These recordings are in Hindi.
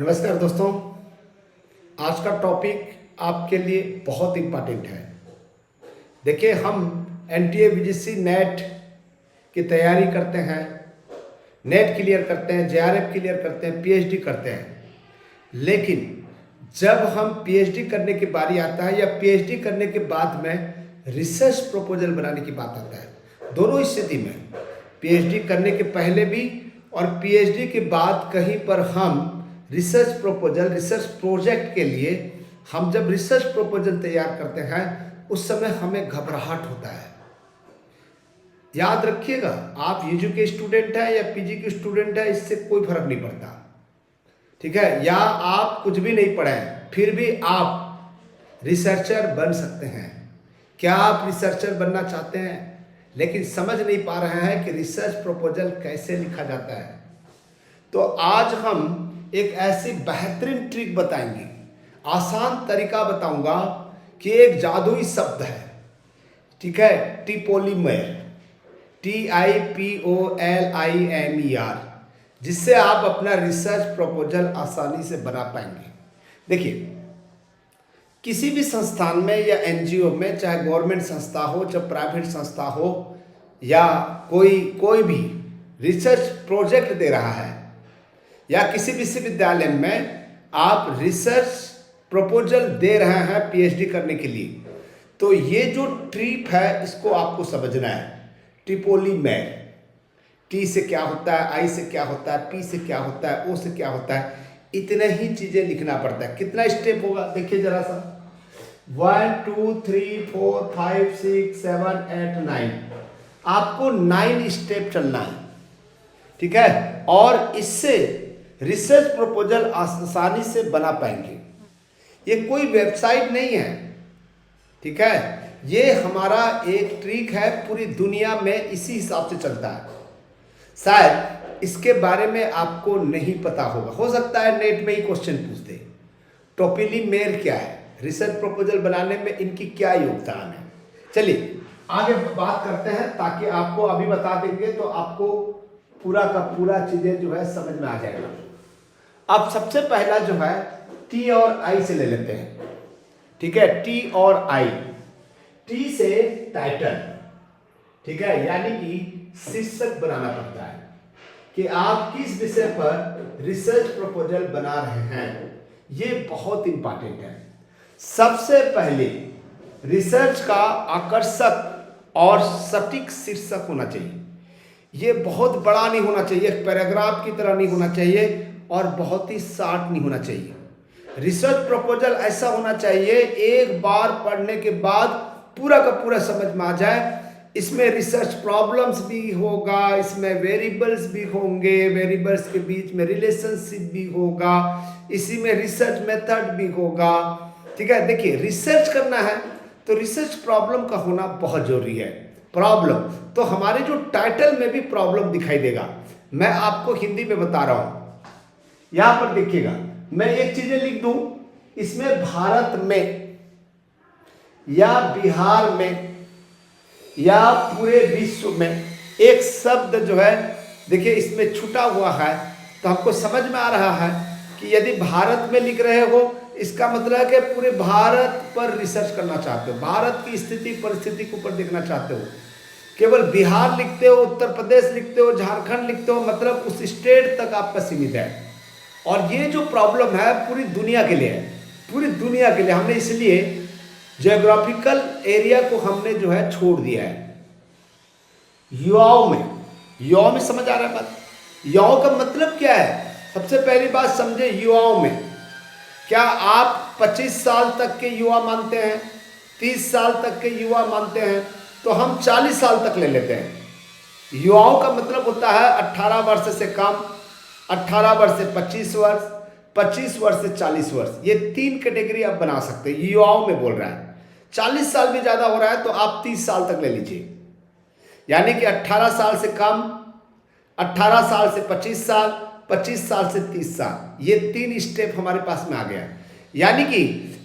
नमस्कार दोस्तों। आज का टॉपिक आपके लिए बहुत इम्पोर्टेंट है। देखिए, हम एनटीए वीजीसी नेट की तैयारी करते हैं, नेट क्लियर करते हैं, जेआरएफ क्लियर करते हैं, पीएचडी करते हैं। लेकिन जब हम पीएचडी करने की बारी आता है या पीएचडी करने के बाद में रिसर्च प्रपोजल बनाने की बात आता है, दोनों स्थिति में पीएचडी करने के पहले भी और पीएचडी के बाद कहीं पर हम रिसर्च प्रपोजल, रिसर्च प्रोजेक्ट के लिए हम जब रिसर्च प्रपोजल तैयार करते हैं उस समय हमें घबराहट होता है। याद रखिएगा, आप यूजी के स्टूडेंट हैं या पीजी के स्टूडेंट हैं, इससे कोई फर्क नहीं पड़ता, ठीक है। या आप कुछ भी नहीं पढ़े हैं फिर भी आप रिसर्चर बन सकते हैं। क्या आप रिसर्चर बनना चाहते हैं लेकिन समझ नहीं पा रहे हैं कि रिसर्च प्रपोजल कैसे लिखा जाता है? तो आज हम एक ऐसी बेहतरीन ट्रिक बताएंगे, आसान तरीका बताऊंगा कि एक जादुई शब्द है, ठीक है, टिपोलीमर, TIPOLIMER, जिससे आप अपना रिसर्च प्रपोजल आसानी से बना पाएंगे। देखिए, किसी भी संस्थान में या एनजीओ में, चाहे गवर्नमेंट संस्था हो, चाहे प्राइवेट संस्था हो, या कोई भी रिसर्च प्रोजेक्ट दे रहा है या किसी विश्वविद्यालय में आप रिसर्च प्रपोजल दे रहे हैं पीएचडी करने के लिए, तो ये जो ट्रिप है इसको आपको समझना है। टिपोलीमर, टी से क्या होता है, आई से क्या होता है, पी से क्या होता है, ओ से क्या होता है, इतने ही चीजें लिखना पड़ता है। कितना स्टेप होगा देखिए जरा सा, 1 2 3 4 5 6 7 8 9, आपको 9 स्टेप चलना है, ठीक है। और इससे रिसर्च प्रपोजल आसानी से बना पाएंगे। ये कोई वेबसाइट नहीं है, ठीक है, ये हमारा एक ट्रिक है, पूरी दुनिया में इसी हिसाब से चलता है। शायद इसके बारे में आपको नहीं पता होगा, हो सकता है नेट में ही क्वेश्चन पूछ दे, टिपोलीमर क्या है, रिसर्च प्रपोजल बनाने में इनकी क्या योगदान है। चलिए आगे बात करते हैं, ताकि आपको अभी बता देंगे तो आपको पूरा का पूरा चीजें जो है समझ में आ जाएगा। अब सबसे पहला जो है टी और आई से ले लेते हैं, ठीक है। टी और आई, टी से टाइटल, ठीक है, यानी कि शीर्षक बनाना पड़ता है कि आप किस विषय पर रिसर्च प्रपोजल बना रहे हैं। ये बहुत इंपॉर्टेंट है। सबसे पहले रिसर्च का आकर्षक और सटीक शीर्षक होना चाहिए। ये बहुत बड़ा नहीं होना चाहिए, एक पैराग्राफ की तरह नहीं होना चाहिए, और बहुत ही शॉर्ट नहीं होना चाहिए। रिसर्च प्रपोजल ऐसा होना चाहिए एक बार पढ़ने के बाद पूरा का पूरा समझ में आ जाए। इसमें रिसर्च प्रॉब्लम्स भी होगा, इसमें वेरिएबल्स भी होंगे, वेरिएबल्स के बीच में रिलेशनशिप भी होगा, इसी में रिसर्च मेथड भी होगा, ठीक है। देखिए, रिसर्च करना है तो रिसर्च प्रॉब्लम का होना बहुत जरूरी है। प्रॉब्लम तो हमारे जो टाइटल में भी प्रॉब्लम दिखाई देगा। मैं आपको हिंदी में बता रहा हूं, यहां पर देखिएगा, मैं एक चीजें लिख दूं, इसमें भारत में या बिहार में या पूरे विश्व में एक शब्द जो है, देखिए इसमें छूटा हुआ है, तो हमको समझ में आ रहा है कि यदि भारत में लिख रहे हो, इसका मतलब है कि पूरे भारत पर रिसर्च करना चाहते हो, भारत की स्थिति परिस्थिति के ऊपर देखना चाहते हो। केवल बिहार लिखते हो, उत्तर प्रदेश लिखते हो, झारखंड लिखते हो, मतलब उस स्टेट तक आपका सीमित है। और ये जो प्रॉब्लम है पूरी दुनिया के लिए है, पूरी दुनिया के लिए। हमने इसलिए ज्योग्राफिकल एरिया को हमने जो है छोड़ दिया है। युवाओं में समझ आ रहा है बात? युवाओं का मतलब क्या है? सबसे पहली बात समझे, युवाओं में क्या आप 25 साल तक के युवा मानते हैं, 30 साल तक के युवा मानते हैं? तो हम 40 साल तक ले लेते हैं। युवाओं का मतलब होता है 18 वर्ष से कम, 18 वर्ष से 25 वर्ष, 25 वर्ष से 40 वर्ष, ये 3 कैटेगरी आप बना सकते हैं। युवाओं में बोल रहा है। 40 साल भी ज्यादा हो रहा है तो आप 30 साल तक ले लीजिए, यानी कि 18 साल से कम, 18 साल से 25 साल, 25 साल से 30 साल, ये 3 स्टेप हमारे पास में आ गया। यानी कि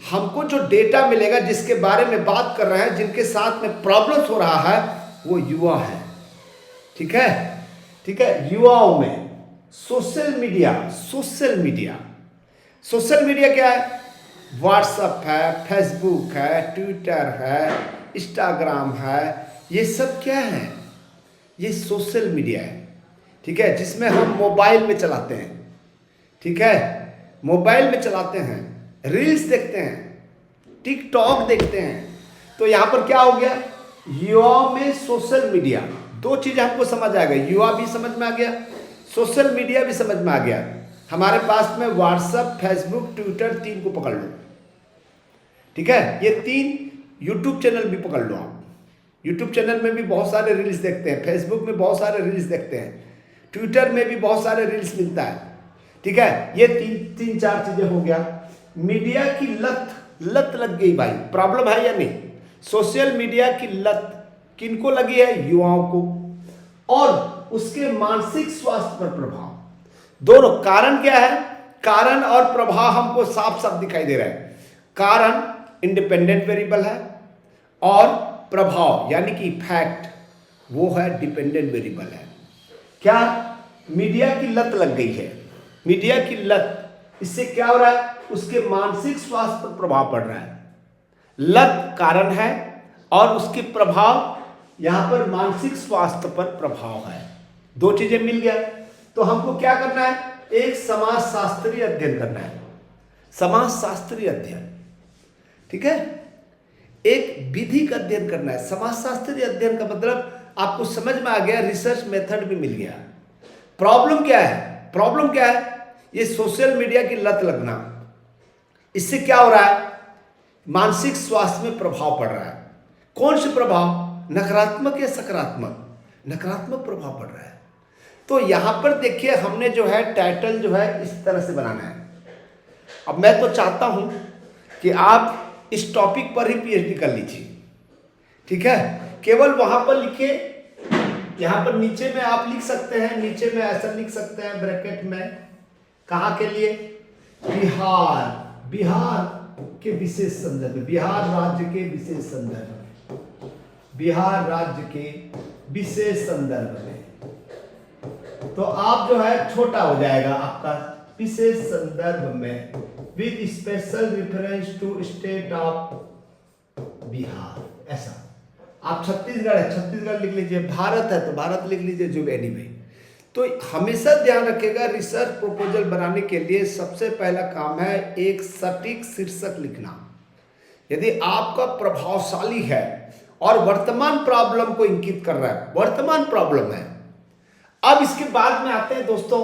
हमको जो डेटा मिलेगा, जिसके बारे में बात कर रहे हैं, जिनके साथ में प्रॉब्लम्स हो रहा है, वो युवा है, ठीक है, ठीक है। युवाओं में सोशल मीडिया सोशल मीडिया क्या है? व्हाट्सअप है, फेसबुक है, ट्विटर है, इंस्टाग्राम है, ये सब क्या है? ये सोशल मीडिया है, ठीक है, जिसमें हम मोबाइल में चलाते हैं, ठीक है, मोबाइल में चलाते हैं, रील्स देखते हैं, टिकटॉक देखते हैं। तो यहाँ पर क्या हो गया? युवा में सोशल मीडिया, दो चीज़ हमको समझ आ गई, युवा भी समझ में आ गया, सोशल मीडिया भी समझ में आ गया। हमारे पास में व्हाट्सअप, फेसबुक, ट्विटर, तीन को पकड़ लो, ठीक है, ये तीन, यूट्यूब चैनल भी पकड़ लो आप, यूट्यूब चैनल में भी बहुत सारे रील्स देखते हैं, फेसबुक में बहुत सारे रील्स देखते हैं, ट्विटर में भी बहुत सारे रील्स मिलता है, ठीक है, ये तीन चार चीजें हो गया। मीडिया की लत लग गई भाई, प्रॉब्लम है या नहीं? सोशल मीडिया की लत किनको लगी है? युवाओं को, और उसके मानसिक स्वास्थ्य पर प्रभाव, दोनों। कारण क्या है? कारण और प्रभाव हमको साफ साफ दिखाई दे रहा है। कारण इंडिपेंडेंट वेरिएबल है, और प्रभाव यानी कि इफेक्ट वो है डिपेंडेंट वेरिएबल है। क्या? मीडिया की लत लग गई है, मीडिया की लत, इससे क्या हो रहा है? उसके मानसिक स्वास्थ्य पर प्रभाव पड़ रहा है। लत कारण है और उसके प्रभाव यहां पर मानसिक स्वास्थ्य पर प्रभाव है, दो चीजें मिल गया। तो हमको क्या करना है? एक समाजशास्त्रीय अध्ययन करना है, समाजशास्त्रीय अध्ययन, ठीक है, एक विधि का अध्ययन करना है। समाजशास्त्रीय अध्ययन का मतलब आपको समझ में आ गया, रिसर्च मेथड भी मिल गया। प्रॉब्लम क्या है? प्रॉब्लम क्या है? ये सोशल मीडिया की लत लगना, इससे क्या हो रहा है? मानसिक स्वास्थ्य में प्रभाव पड़ रहा है। कौन से प्रभाव? नकारात्मक या सकारात्मक? नकारात्मक प्रभाव पड़ रहा है। तो यहां पर देखिए, हमने जो है टाइटल जो है इस तरह से बनाना है। अब मैं तो चाहता हूं कि आप इस टॉपिक पर ही पीएचडी कर लीजिए, ठीक है, केवल वहां पर लिखिए, यहां पर नीचे में आप लिख सकते हैं, नीचे में ऐसा लिख सकते हैं ब्रैकेट में, कहां के लिए? बिहार, बिहार के विशेष संदर्भ में, बिहार राज्य के विशेष संदर्भ में, बिहार राज्य के विशेष संदर्भ में। तो आप जो है छोटा हो जाएगा आपका, विशेष संदर्भ में, with special reference to state of Bihar. ऐसा आप छत्तीसगढ़ है, छत्तीसगढ़ लिख लीजिए, भारत है तो भारत लिख लीजिए, जो एनीवे। तो हमेशा ध्यान रखिएगा, रिसर्च प्रपोजल बनाने के लिए सबसे पहला काम है एक सटीक शीर्षक लिखना। यदि आपका प्रभावशाली है और वर्तमान प्रॉब्लम को इंगित कर रहा है, वर्तमान प्रॉब्लम है। अब इसके बाद में आते हैं दोस्तों,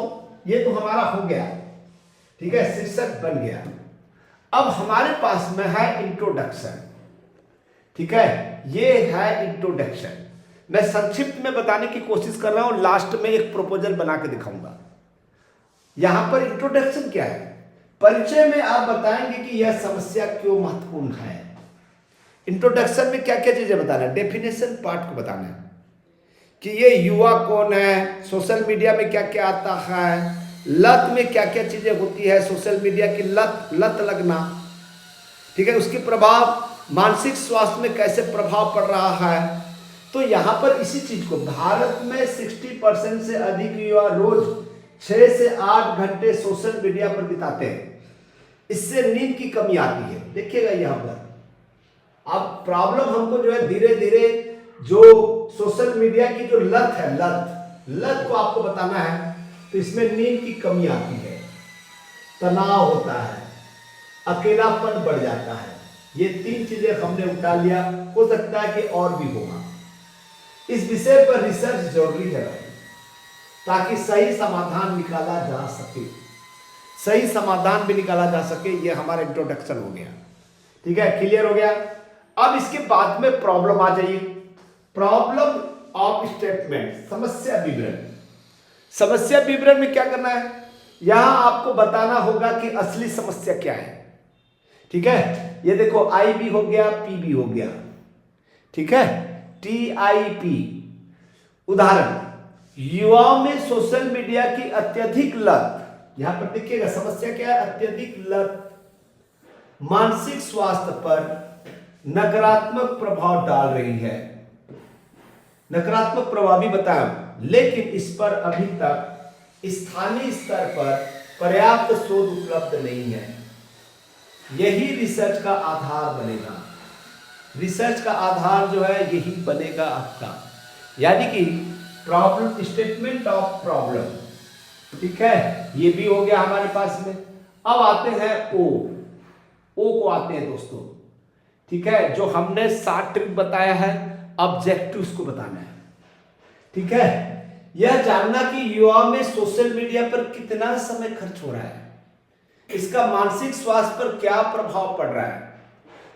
ये तो हमारा हो गया, ठीक है, शीर्षक बन गया। अब हमारे पास में है इंट्रोडक्शन, ठीक है, ये है इंट्रोडक्शन। मैं संक्षिप्त में बताने की कोशिश कर रहा हूं, लास्ट में एक प्रपोजल बना के दिखाऊंगा। यहां पर इंट्रोडक्शन क्या है? परिचय में आप बताएंगे कि यह समस्या क्यों महत्वपूर्ण है। इंट्रोडक्शन में क्या क्या चीजें बताना है? डेफिनेशन पार्ट को बताना है कि ये युवा कौन है, सोशल मीडिया में क्या क्या आता है, लत में क्या क्या चीजें होती है, सोशल मीडिया की लत लगना, ठीक है, उसके प्रभाव मानसिक स्वास्थ्य में कैसे प्रभाव पड़ रहा है। तो यहां पर इसी चीज को, भारत में 60% से अधिक युवा रोज 6 से 8 घंटे सोशल मीडिया पर बिताते हैं, इससे नींद की कमी आती है। देखिएगा यहां पर अब प्रॉब्लम हमको जो है धीरे धीरे जो सोशल मीडिया की जो लत है, लत को आपको बताना है। तो इसमें नींद की कमी आती है, तनाव होता है, अकेलापन बढ़ जाता है। ये 3 चीजें हमने उठा लिया, हो सकता है कि और भी होगा। इस विषय पर रिसर्च जरूरी है ताकि सही समाधान निकाला जा सके, सही समाधान भी निकाला जा सके। ये हमारा इंट्रोडक्शन हो गया, ठीक है, क्लियर हो गया। अब इसके बाद में प्रॉब्लम आ जाइए, प्रॉब्लम ऑफ स्टेटमेंट, समस्या विवरण। समस्या विवरण में क्या करना है? यहां आपको बताना होगा कि असली समस्या क्या है, ठीक है। ये देखो आई भी हो गया, पी भी हो गया, ठीक है, TIP। उदाहरण, युवाओं में सोशल मीडिया की अत्यधिक लत। यहां पर देखिएगा समस्या क्या है? अत्यधिक लत मानसिक स्वास्थ्य पर नकारात्मक प्रभाव डाल रही है। नकारात्मक प्रभाव भी बताया, लेकिन इस पर अभी तक स्थानीय स्तर पर पर्याप्त शोध उपलब्ध नहीं है। यही रिसर्च का आधार बनेगा। रिसर्च का आधार जो है यही बनेगा आपका, यानी कि प्रॉब्लम, स्टेटमेंट ऑफ प्रॉब्लम। ठीक है, ये भी हो गया हमारे पास में। अब आते हैं ओ को आते हैं दोस्तों। ठीक है, जो हमने 7 ट्रिक बताया है, ऑब्जेक्टिव्स को बताना है। ठीक है, यह जानना कि युवा में सोशल मीडिया पर कितना समय खर्च हो रहा है, इसका मानसिक स्वास्थ्य पर क्या प्रभाव पड़ रहा है।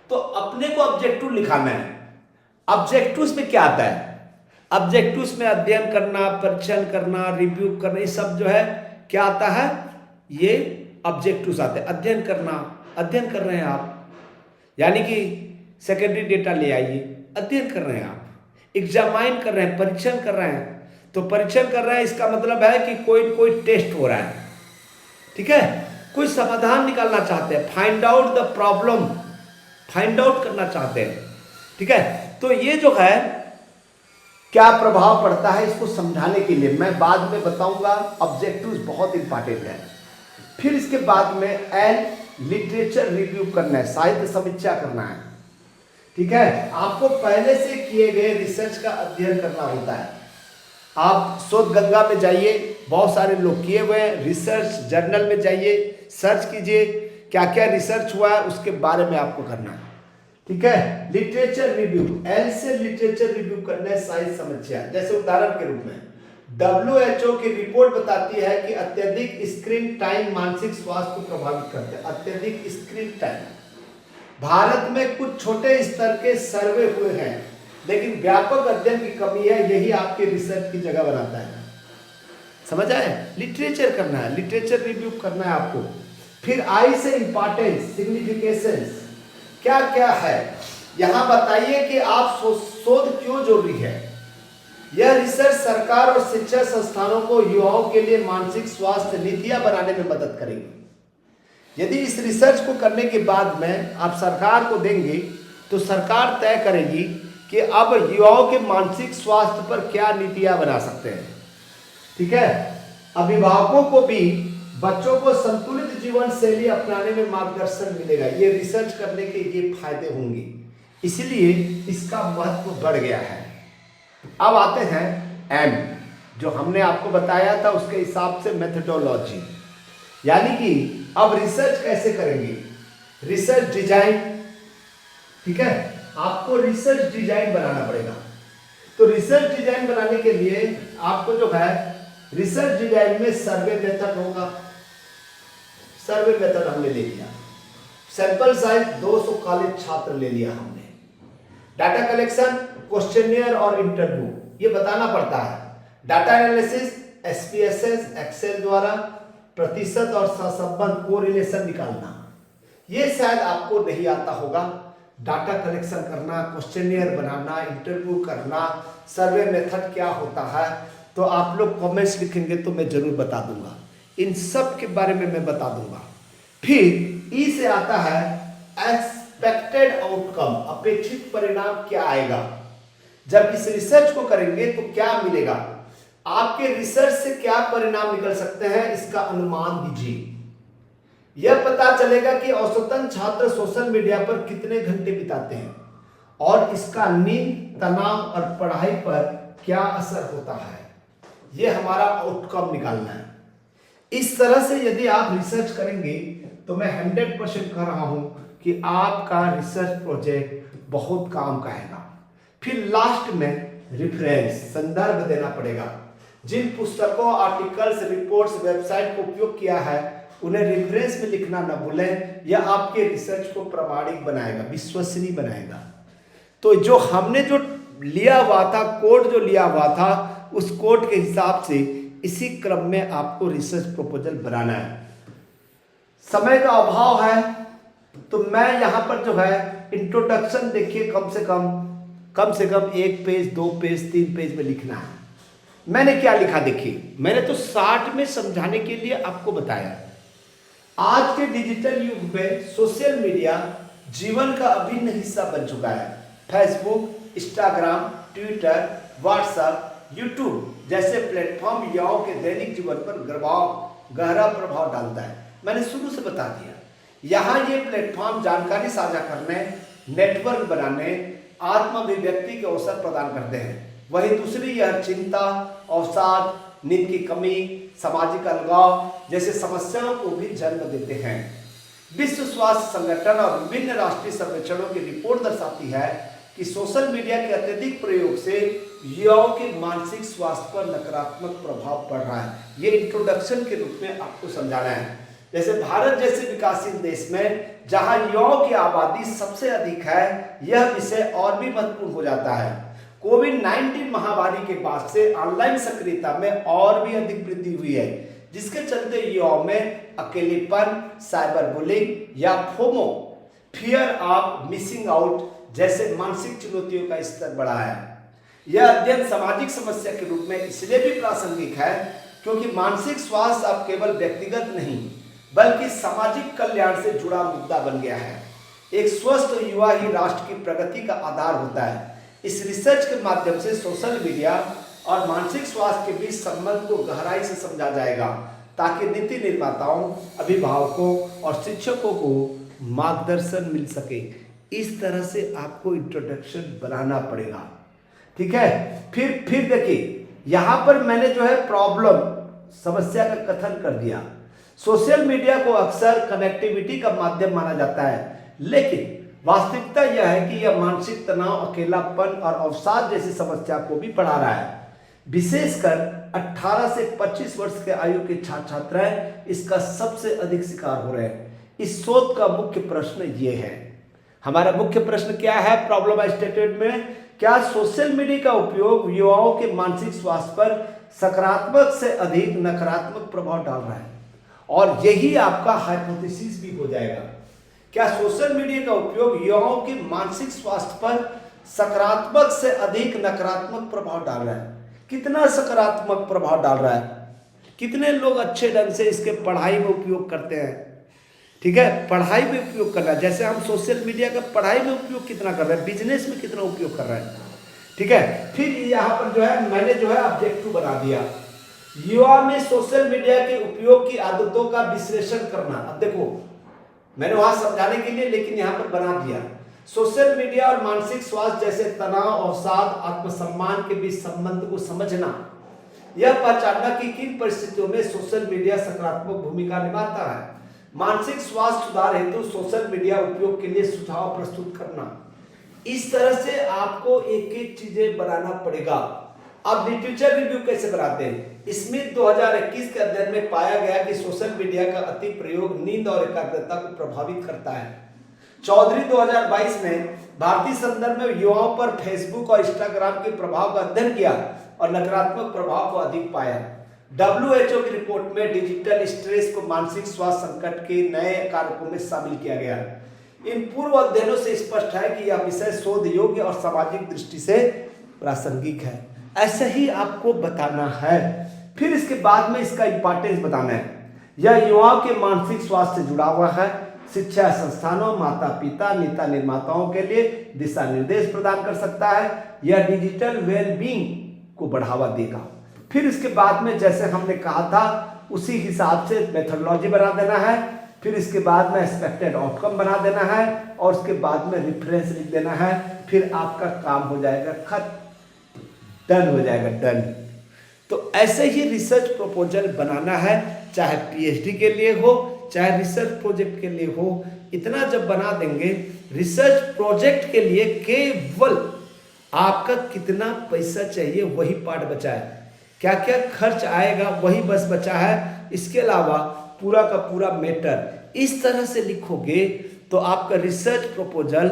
तो अपने को ऑब्जेक्टिव लिखाना है। ऑब्जेक्टिव्स में क्या आता है? ऑब्जेक्टिव्स में अध्ययन करना, परीक्षण करना, रिव्यू करना, ये सब जो है क्या आता है, ये ऑब्जेक्टिव्स आते हैं। अध्ययन करना, अध्ययन कर रहे हैं आप, यानी कि सेकेंडरी डेटा ले आइए, अध्ययन कर रहे हैं आप। एग्जामाइन कर रहे हैं, परीक्षण कर रहे हैं। तो परीक्षण कर रहे हैं इसका मतलब है कि कोई टेस्ट हो रहा है। ठीक है, कोई समाधान निकालना चाहते हैं, find out the problem, find out करना चाहते हैं। ठीक है, तो ये जो है क्या प्रभाव पड़ता है, इसको समझाने के लिए मैं बाद में बताऊंगा। ऑब्जेक्टिव्स बहुत इंपॉर्टेंट है। फिर इसके बाद में एंड लिटरेचर रिव्यू करना है, साहित्य समीक्षा करना है। ठीक है, आपको पहले से किए गए रिसर्च का अध्ययन करना होता है। आप शोध गंगा में जाइए, बहुत सारे लोग किए हुए हैं, रिसर्च जर्नल में जाइए, सर्च कीजिए क्या क्या रिसर्च हुआ है, उसके बारे में आपको करना है। ठीक है, लिटरेचर रिव्यू, एल से लिटरेचर रिव्यू करना है, साहित्य समीक्षा। जैसे उदाहरण के रूप में WHO की रिपोर्ट बताती है कि अत्यधिक स्क्रीन टाइम मानसिक स्वास्थ्य को प्रभावित करता है। अत्यधिक स्क्रीन टाइम, भारत में कुछ छोटे स्तर के सर्वे हुए हैं, लेकिन व्यापक अध्ययन की कमी है, यही आपके रिसर्च की जगह बनाता है। समझ आए? लिटरेचर करना है, लिटरेचर रिव्यू करना है आपको। फिर आई से इंपॉर्टेंस, सिग्निफिकेशंस क्या क्या है, यहां बताइए कि आप शोध क्यों जरूरी है। यह रिसर्च सरकार और शिक्षा संस्थानों को युवाओं के लिए मानसिक स्वास्थ्य नीतियां बनाने में मदद करेगी। यदि इस रिसर्च को करने के बाद में आप सरकार को देंगे तो सरकार तय करेगी कि अब युवाओं के मानसिक स्वास्थ्य पर क्या नीतियां बना सकते हैं। ठीक है, अभिभावकों को भी बच्चों को संतुलित जीवन शैली अपनाने में मार्गदर्शन मिलेगा। ये रिसर्च करने के ये फायदे होंगे, इसलिए इसका महत्व बढ़ गया है। अब आते हैं एम, जो हमने आपको बताया था उसके हिसाब से मेथडोलॉजी, यानी कि अब रिसर्च कैसे करेंगे, रिसर्च डिजाइन। ठीक है, आपको रिसर्च डिजाइन बनाना पड़ेगा। तो रिसर्च डिजाइन बनाने के लिए आपको जो है रिसर्च डिजाइन में सर्वे मेथड होगा। सर्वे मेथड हमने ले लिया, सैंपल साइज 240 छात्र ले लिया हमने, डाटा कलेक्शन, क्वेश्चनियर और इंटरव्यू, ये बताना पड़ता है। डाटा एनालिसिस, SPSS, एक्सेल द्वारा प्रतिशत और सहसंबंध कोरिलेशन निकालना, ये शायद आपको नहीं आता होगा। डाटा कलेक्शन करना, क्वेश्चनियर बनाना, इंटरव्यू करना, सर्वे मेथड क्या होता है, तो आप लोग कमेंट्स लिखेंगे तो मैं जरूर बता दूंगा, इन सब के बारे में मैं बता दूंगा। फिर ई से आता है एक्सपेक्टेड आउटकम, अपेक्षित परिणाम क्या आएगा। जब इस रिसर्च को करेंगे तो क्या मिलेगा, आपके रिसर्च से क्या परिणाम निकल सकते हैं, इसका अनुमान दीजिए। यह पता चलेगा कि औसतन छात्र सोशल मीडिया पर कितने घंटे बिताते हैं और इसका नींद, तनाव और पढ़ाई पर क्या असर होता है। यह हमारा आउटकम निकालना है। इस तरह से यदि आप रिसर्च करेंगे तो मैं 100% कह रहा हूं कि आपका रिसर्च प्रोजेक्ट बहुत काम का आएगा। फिर लास्ट में रेफरेंस, संदर्भ देना पड़ेगा। जिन पुस्तकों, आर्टिकल्स, रिपोर्ट्स, वेबसाइट को उपयोग किया है उन्हें रेफरेंस में लिखना न भूलें, यह आपके रिसर्च को प्रामाणिक बनाएगा, विश्वसनीय बनाएगा। तो जो हमने जो लिया हुआ था, कोड जो लिया हुआ था, उस कोड के हिसाब से इसी क्रम में आपको रिसर्च प्रपोजल बनाना है। समय का अभाव है तो मैं यहां पर जो है इंट्रोडक्शन देखिए, कम से कम 1 पेज, 2 पेज, 3 पेज में लिखना है। मैंने क्या लिखा देखिए, मैंने तो 60 में समझाने के लिए आपको बताया। आज के डिजिटल युग में सोशल मीडिया जीवन का अभिन्न हिस्सा बन चुका है। Facebook, Instagram, Twitter, WhatsApp, YouTube जैसे प्लेटफॉर्म युवाओं के दैनिक जीवन पर गहरा प्रभाव डालता है। मैंने शुरू से बता दिया, यहाँ ये प्लेटफॉर्म जानकारी साझा करने, नेटवर्क बनाने, आत्म अभिव्यक्ति के अवसर प्रदान करते हैं। वहीं दूसरी यह चिंता, अवसाद, नींद की कमी, सामाजिक अलगाव जैसे समस्याओं को भी जन्म देते हैं। विश्व स्वास्थ्य संगठन और विभिन्न राष्ट्रीय सर्वेक्षणों की रिपोर्ट दर्शाती है कि सोशल मीडिया के अत्यधिक प्रयोग से युवाओं के मानसिक स्वास्थ्य पर नकारात्मक प्रभाव पड़ रहा है। ये इंट्रोडक्शन के रूप में आपको समझाना है। जैसे भारत जैसे विकासशील देश में जहां युवाओं की आबादी सबसे अधिक है, यह विषय और भी महत्वपूर्ण हो जाता है। कोविड-19 महामारी के बाद से ऑनलाइन सक्रियता में और भी अधिक वृद्धि हुई है, जिसके चलते युवाओं में अकेलेपन, साइबर बुलिंग या FOMO, fear of missing out जैसे मानसिक चुनौतियों का स्तर बढ़ा है। यह अध्ययन सामाजिक समस्या के रूप में इसलिए भी प्रासंगिक है क्योंकि मानसिक स्वास्थ्य अब केवल व्यक्तिगत नहीं बल्कि सामाजिक कल्याण से जुड़ा मुद्दा बन गया है। एक स्वस्थ युवा ही राष्ट्र की प्रगति का आधार होता है। इस रिसर्च के माध्यम से सोशल मीडिया और मानसिक स्वास्थ्य के बीच संबंध को गहराई से समझा जाएगा ताकि नीति निर्माताओं, अभिभावकों और शिक्षकों को मार्गदर्शन मिल सके। इस तरह से आपको इंट्रोडक्शन बनाना पड़ेगा, ठीक है। फिर देखिए, यहाँ पर मैंने जो है प्रॉब्लम, समस्या का कथन कर दिया। सोशल मीडिया को अक्सर कनेक्टिविटी का माध्यम माना जाता है, लेकिन वास्तविकता यह है कि यह मानसिक तनाव, अकेलापन और अवसाद जैसी समस्या को भी बढ़ा रहा है। विशेषकर 18 से 25 वर्ष के आयु के छात्र छात्राएं इसका सबसे अधिक शिकार हो रहे हैं। इस शोध का मुख्य प्रश्न ये है, हमारा मुख्य प्रश्न क्या है प्रॉब्लम स्टेटमेंट में, क्या सोशल मीडिया का उपयोग युवाओं के मानसिक स्वास्थ्य पर सकारात्मक से अधिक नकारात्मक प्रभाव डाल रहा है? और यही आपका हाइपोथेसिस भी हो जाएगा। क्या सोशल मीडिया का उपयोग युवाओं के मानसिक स्वास्थ्य पर सकारात्मक से अधिक नकारात्मक प्रभाव डाल रहा है? कितना सकारात्मक प्रभाव डाल रहा है? कितने लोग अच्छे ढंग से इसके पढ़ाई में उपयोग करते हैं? ठीक है, पढ़ाई में उपयोग कर रहा है। जैसे हम सोशल मीडिया का पढ़ाई में उपयोग कितना कर रहे हैं, बिजनेस में कितना उपयोग कर रहे हैं, ठीक है। फिर यहाँ पर जो है मैंने जो है ऑब्जेक्टिव बना दिया, युवा में सोशल मीडिया के उपयोग की आदतों का विश्लेषण करना। अब देखो, मैंने वहां समझाने के लिए लेकिन यहाँ पर बना दिया, सोशल मीडिया और मानसिक स्वास्थ्य जैसे तनाव, अवसाद, आत्मसम्मान के बीच संबंध को समझना, यह पहचानना कि किन परिस्थितियों में सोशल मीडिया सकारात्मक भूमिका निभाता है। मानसिक स्वास्थ्य सुधार हेतु सोशल मीडिया उपयोग के लिए सुझाव प्रस्तुत करना। इस तरह से आपको एक एक चीजें बनाना पड़ेगा। अब लिटरेचर रिव्यू कैसे बनाते हैं? स्मिथ 2021 के अध्ययन में पाया गया कि सोशल मीडिया का अति प्रयोग नींद और एकाग्रता को प्रभावित करता है। चौधरी 2022 ने भारतीय संदर्भ में युवाओं पर फेसबुक और इंस्टाग्राम के प्रभाव का अध्ययन किया और नकारात्मक प्रभाव को अधिक पाया। WHO की रिपोर्ट में डिजिटल स्ट्रेस को मानसिक स्वास्थ्य संकट के नए कारकों में शामिल किया गया। इन पूर्व अध्ययनों से स्पष्ट है कि यह विषय शोध योग्य और सामाजिक दृष्टि से प्रासंगिक है। ऐसा ही आपको बताना है। फिर इसके बाद में इसका इंपॉर्टेंस बताना है। यह युवाओं के मानसिक स्वास्थ्य से जुड़ा हुआ है। शिक्षा संस्थानों, माता पिता, नेता निर्माताओं के लिए दिशा निर्देश प्रदान कर सकता है। यह डिजिटल वेलबींग को बढ़ावा देगा। फिर इसके बाद में जैसे हमने कहा था उसी हिसाब से मेथोडोलॉजी बना देना है। फिर इसके बाद में एक्सपेक्टेड आउटकम बना देना है और उसके बाद में रेफरेंस लिख देना है। फिर आपका काम हो जाएगा खत्म, डन हो जाएगा, डन। तो ऐसे ही रिसर्च प्रपोजल बनाना है, चाहे पीएचडी के लिए हो चाहे रिसर्च प्रोजेक्ट के लिए हो। इतना जब बना देंगे, रिसर्च प्रोजेक्ट के लिए केवल आपका कितना पैसा चाहिए वही पार्ट बचा है, क्या क्या खर्च आएगा वही बस बचा है। इसके अलावा पूरा का पूरा मैटर इस तरह से लिखोगे तो आपका रिसर्च प्रपोजल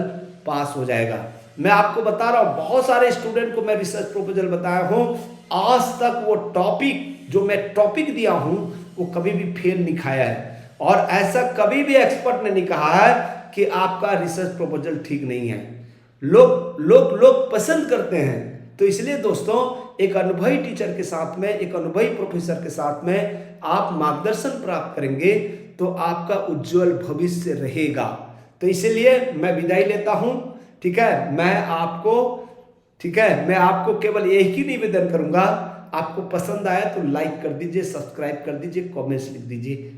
पास हो जाएगा। मैं आपको बता रहा हूं, बहुत सारे स्टूडेंट को मैं रिसर्च प्रपोजल बताया हूं, आज तक वो टॉपिक जो मैं टॉपिक दिया हूं वो कभी भी फेल नहीं खाया है। और ऐसा कभी भी एक्सपर्ट ने नहीं कहा है कि आपका रिसर्च प्रपोजल ठीक नहीं है। लोग पसंद करते हैं। तो इसलिए दोस्तों, एक अनुभवी टीचर के साथ में, एक अनुभवी प्रोफेसर के साथ में आप मार्गदर्शन प्राप्त करेंगे तो आपका उज्जवल भविष्य रहेगा। तो इसलिए मैं विदाई लेता हूं, ठीक है। मैं आपको केवल यही निवेदन करूंगा आपको पसंद आया तो लाइक कर दीजिए, सब्सक्राइब कर दीजिए, कमेंट्स लिख दीजिए।